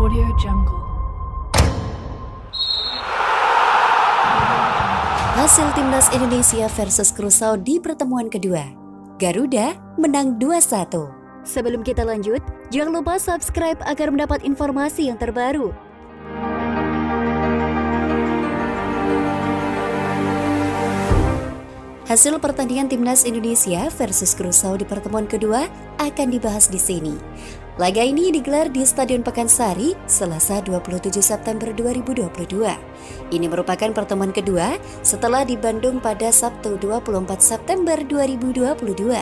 Audio Jungle. Hasil Timnas Indonesia versus Curaçao di pertemuan kedua. Garuda menang 2-1. Sebelum kita lanjut, jangan lupa subscribe agar mendapat informasi yang terbaru. Hasil pertandingan Timnas Indonesia versus Curaçao di pertemuan kedua akan dibahas di sini. Laga ini digelar di Stadion Pakansari, Selasa 27 September 2022. Ini merupakan pertemuan kedua setelah di Bandung pada Sabtu 24 September 2022.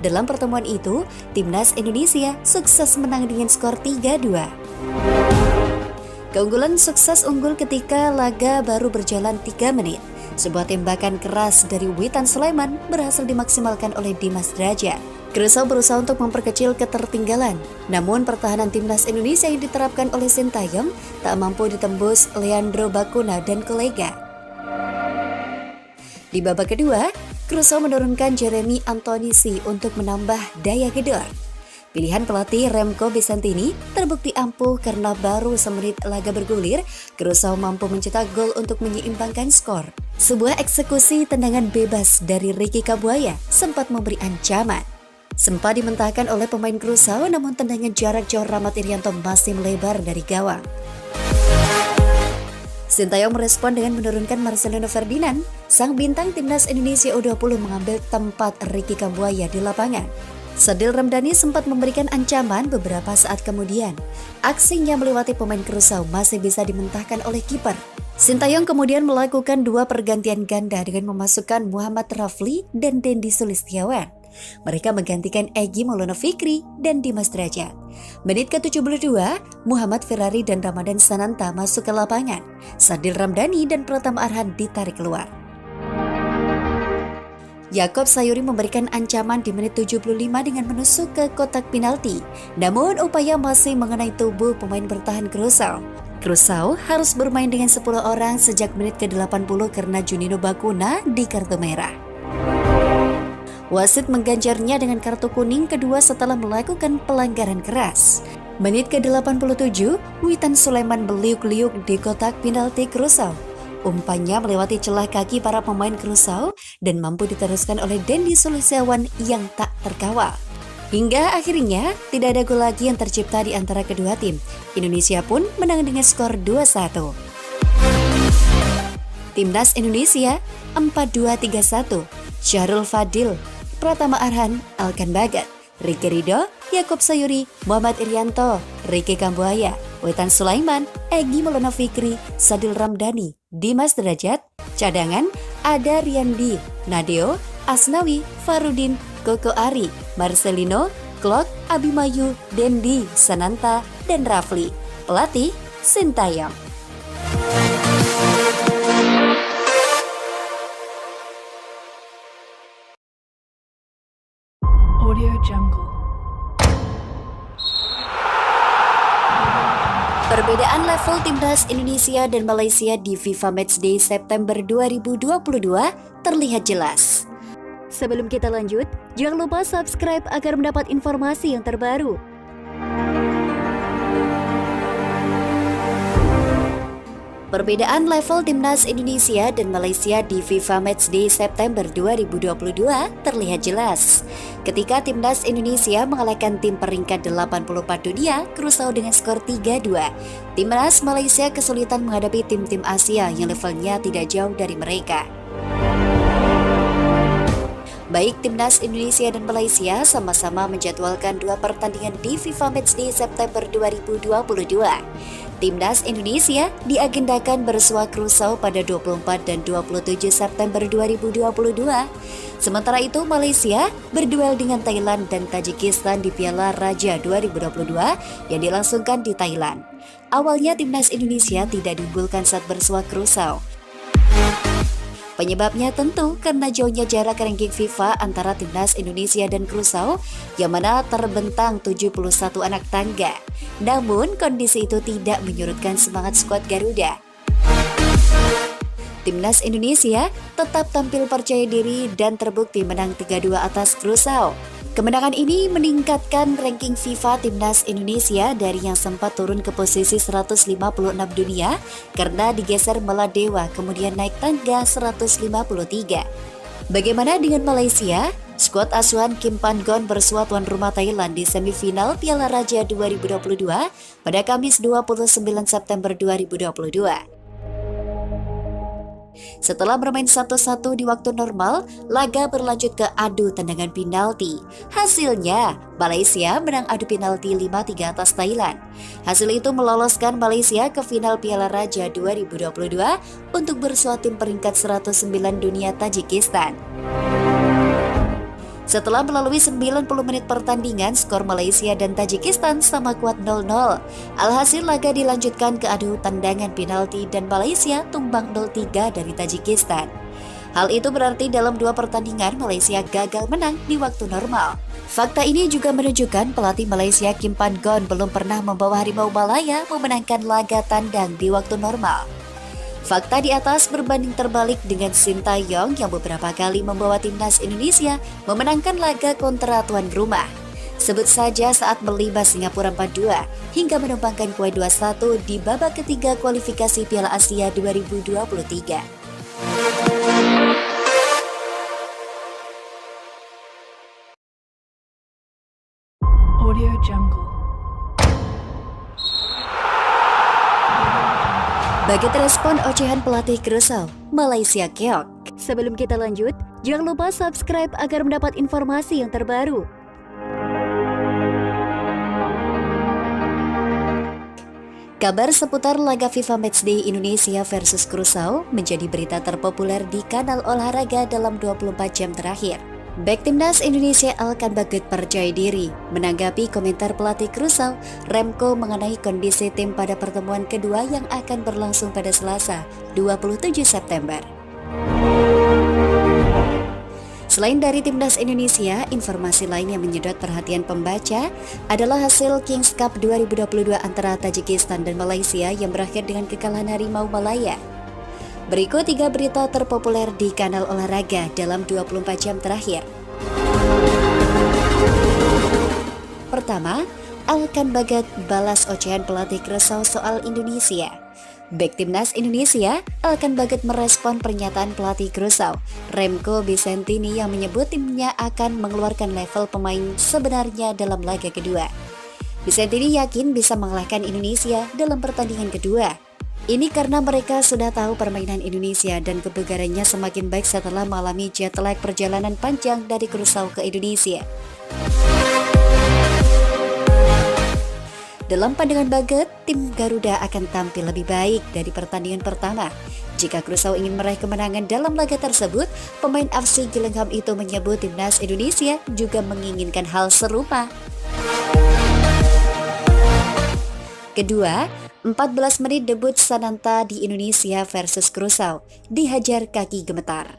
Dalam pertemuan itu, Timnas Indonesia sukses menang dengan skor 3-2. Keunggulan sukses unggul ketika laga baru berjalan 3 menit. Sebuah tembakan keras dari Witan Sulaiman berhasil dimaksimalkan oleh Dimas Derajat. Curaçao berusaha untuk memperkecil ketertinggalan, namun pertahanan Timnas Indonesia yang diterapkan oleh Sintayong tak mampu ditembus Leandro Bacuna dan kolega. Di babak kedua, Curaçao menurunkan Jeremy Antonisi untuk menambah daya gedor. Pilihan pelatih Remco Bisantini terbukti ampuh karena baru semenit laga bergulir, Curaçao mampu mencetak gol untuk menyeimbangkan skor. Sebuah eksekusi tendangan bebas dari Ricky Kambuaya sempat memberi ancaman. Sempat dimentahkan oleh pemain Curaçao, namun tendangan jarak jauh Rahmat Irianto masih melebar dari gawang. Sintayong merespon dengan menurunkan Marcelino Ferdinand. Sang bintang Timnas Indonesia U20 mengambil tempat Ricky Kambuaya di lapangan. Sadil Ramdhani sempat memberikan ancaman beberapa saat kemudian. Aksinya melewati pemain Curaçao masih bisa dimentahkan oleh kiper. Sintayong kemudian melakukan 2 pergantian ganda dengan memasukkan Muhammad Rafli dan Dendi Sulistiawan. Mereka menggantikan Egy Maulana Fikri dan Dimas Derajat. Menit ke-72, Muhammad Ferrari dan Ramadan Sananta masuk ke lapangan. Sadil Ramdhani dan Pratama Arhan ditarik keluar. Yakob Sayuri memberikan ancaman di menit 75 dengan menusuk ke kotak penalti. Namun upaya masih mengenai tubuh pemain bertahan Curaçao. Curaçao harus bermain dengan 10 orang sejak menit ke-80 karena Juninho Bacuna di kartu merah. Wasit mengganjarnya dengan kartu kuning kedua setelah melakukan pelanggaran keras. Menit ke-87, Witan Sulaiman beliuk-liuk di kotak penalti Curaçao. Umpannya melewati celah kaki para pemain Curaçao dan mampu diteruskan oleh Dendi Sulistiawan yang tak terkawal. Hingga akhirnya tidak ada gol lagi yang tercipta di antara kedua tim. Indonesia pun menang dengan skor 2-1. Timnas Indonesia 4-2-3-1. Syahrul Fadil, Pratama Arhan, Alkan Bagat, Ricky Ridho, Yakob Sayuri, Muhammad Irianto, Ricky Kambuaya, Witan Sulaiman, Egy Maulana Fikri, Sadil Ramdhani, Dimas Derajat. Cadangan ada Riyandi, Nadeo, Asnawi, Farudin, Koko Ari, Marcelino, Klok, Abimayu, Dendi, Sananta, dan Rafli. Pelatih Sintayong. Audio Jungle. Perbedaan level Timnas Indonesia dan Malaysia di FIFA Matchday September 2022 terlihat jelas. Sebelum kita lanjut, jangan lupa subscribe agar mendapat informasi yang terbaru. Perbedaan level Timnas Indonesia dan Malaysia di FIFA Matchday September 2022 terlihat jelas. Ketika Timnas Indonesia mengalahkan tim peringkat 84 dunia, Curaçao dengan skor 3-2. Timnas Malaysia kesulitan menghadapi tim-tim Asia yang levelnya tidak jauh dari mereka. Baik Timnas Indonesia dan Malaysia sama-sama menjadwalkan 2 pertandingan di FIFA Matchday September 2022. Timnas Indonesia diagendakan bersua Curaçao pada 24 dan 27 September 2022. Sementara itu Malaysia berduel dengan Thailand dan Tajikistan di Piala Raja 2022 yang dilangsungkan di Thailand. Awalnya Timnas Indonesia tidak diunggulkan saat bersua Curaçao. Penyebabnya tentu karena jauhnya jarak ranking FIFA antara Timnas Indonesia dan Curaçao yang mana terbentang 71 anak tangga. Namun kondisi itu tidak menyurutkan semangat skuad Garuda. Timnas Indonesia tetap tampil percaya diri dan terbukti menang 3-2 atas Curaçao. Kemenangan ini meningkatkan ranking FIFA Timnas Indonesia dari yang sempat turun ke posisi 156 dunia karena digeser Maladewa kemudian naik tangga 153. Bagaimana dengan Malaysia? Skuad asuhan Kim Pan-gon bersua tuan rumah Thailand di semifinal Piala Raja 2022 pada Kamis 29 September 2022. Setelah bermain 1-1 di waktu normal, laga berlanjut ke adu tendangan penalti. Hasilnya, Malaysia menang adu penalti 5-3 atas Thailand. Hasil itu meloloskan Malaysia ke final Piala Raja 2022 untuk bersua tim peringkat 109 dunia Tajikistan. Setelah melalui 90 menit pertandingan, skor Malaysia dan Tajikistan sama kuat 0-0. Alhasil laga dilanjutkan ke adu tendangan penalti dan Malaysia tumbang 0-3 dari Tajikistan. Hal itu berarti dalam 2 pertandingan Malaysia gagal menang di waktu normal. Fakta ini juga menunjukkan pelatih Malaysia Kim Pan-gon belum pernah membawa Harimau Malaya memenangkan laga tandang di waktu normal. Fakta di atas berbanding terbalik dengan Sintayong yang beberapa kali membawa timnas Indonesia memenangkan laga kontra tuan rumah. Sebut saja saat melibas Singapura 4-2 hingga menumbangkan kue 2-1 di babak ketiga kualifikasi Piala Asia 2023. Audio Jungle. Bagaimana respon ocehan pelatih Curaçao, Malaysia keok? Sebelum kita lanjut, jangan lupa subscribe agar mendapat informasi yang terbaru. Kabar seputar laga FIFA Matchday Indonesia versus Curaçao menjadi berita terpopuler di kanal olahraga dalam 24 jam terakhir. Bek Timnas Indonesia Alkan Baget percaya diri menanggapi komentar pelatih Curaçao, Remco mengenai kondisi tim pada pertemuan kedua yang akan berlangsung pada Selasa, 27 September. Selain dari Timnas Indonesia, informasi lain yang menyedot perhatian pembaca adalah hasil Kings Cup 2022 antara Tajikistan dan Malaysia yang berakhir dengan kekalahan Harimau Malaya. Berikut 3 berita terpopuler di kanal olahraga dalam 24 jam terakhir. Pertama, Alkan Baget balas ocehan pelatih Curaçao soal Indonesia. Bek Timnas Indonesia, Alkan Baget merespon pernyataan pelatih Curaçao, Remco Vicentini yang menyebut timnya akan mengeluarkan level pemain sebenarnya dalam laga kedua. Vicentini yakin bisa mengalahkan Indonesia dalam pertandingan kedua. Ini karena mereka sudah tahu permainan Indonesia dan kebugarannya semakin baik setelah mengalami jet lag perjalanan panjang dari Curaçao ke Indonesia. Dalam pandangan Baget, tim Garuda akan tampil lebih baik dari pertandingan pertama. Jika Curaçao ingin meraih kemenangan dalam laga tersebut, pemain FC Gillingham itu menyebut timnas Indonesia juga menginginkan hal serupa. Kedua, 14 menit debut Sananta di Indonesia versus Curaçao, dihajar kaki gemetar.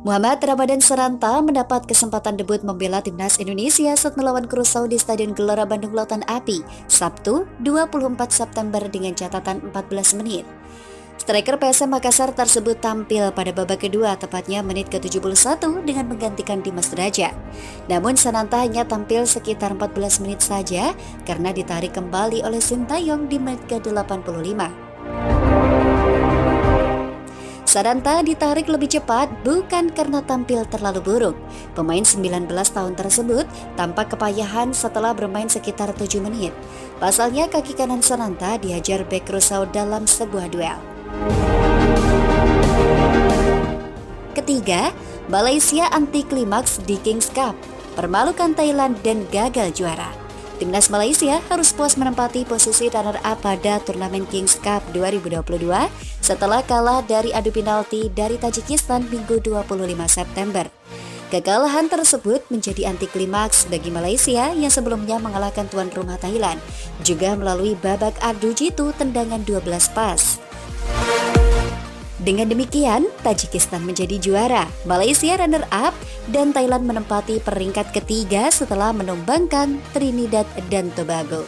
Muhammad Ramadan Sananta mendapat kesempatan debut membela timnas Indonesia saat melawan Curaçao di Stadion Gelora Bandung Lautan Api, Sabtu 24 September dengan catatan 14 menit. Striker PSM Makassar tersebut tampil pada babak kedua tepatnya menit ke-71 dengan menggantikan Dimas Derajat. Namun Sananta hanya tampil sekitar 14 menit saja karena ditarik kembali oleh Sintayong di menit ke-85. Sananta ditarik lebih cepat bukan karena tampil terlalu buruk. Pemain 19 tahun tersebut tampak kepayahan setelah bermain sekitar 7 menit. Pasalnya kaki kanan Sananta dihajar bek Curaçao dalam sebuah duel. Ketiga, Malaysia anti klimaks di Kings Cup, permalukan Thailand dan gagal juara. Timnas Malaysia harus puas menempati posisi runner-up pada turnamen Kings Cup 2022 setelah kalah dari adu penalti dari Tajikistan Minggu 25 September. Kekalahan tersebut menjadi anti klimaks bagi Malaysia yang sebelumnya mengalahkan tuan rumah Thailand, juga melalui babak adu jitu tendangan 12 pas. Dengan demikian, Tajikistan menjadi juara, Malaysia runner-up, dan Thailand menempati peringkat ketiga setelah menumbangkan Trinidad dan Tobago.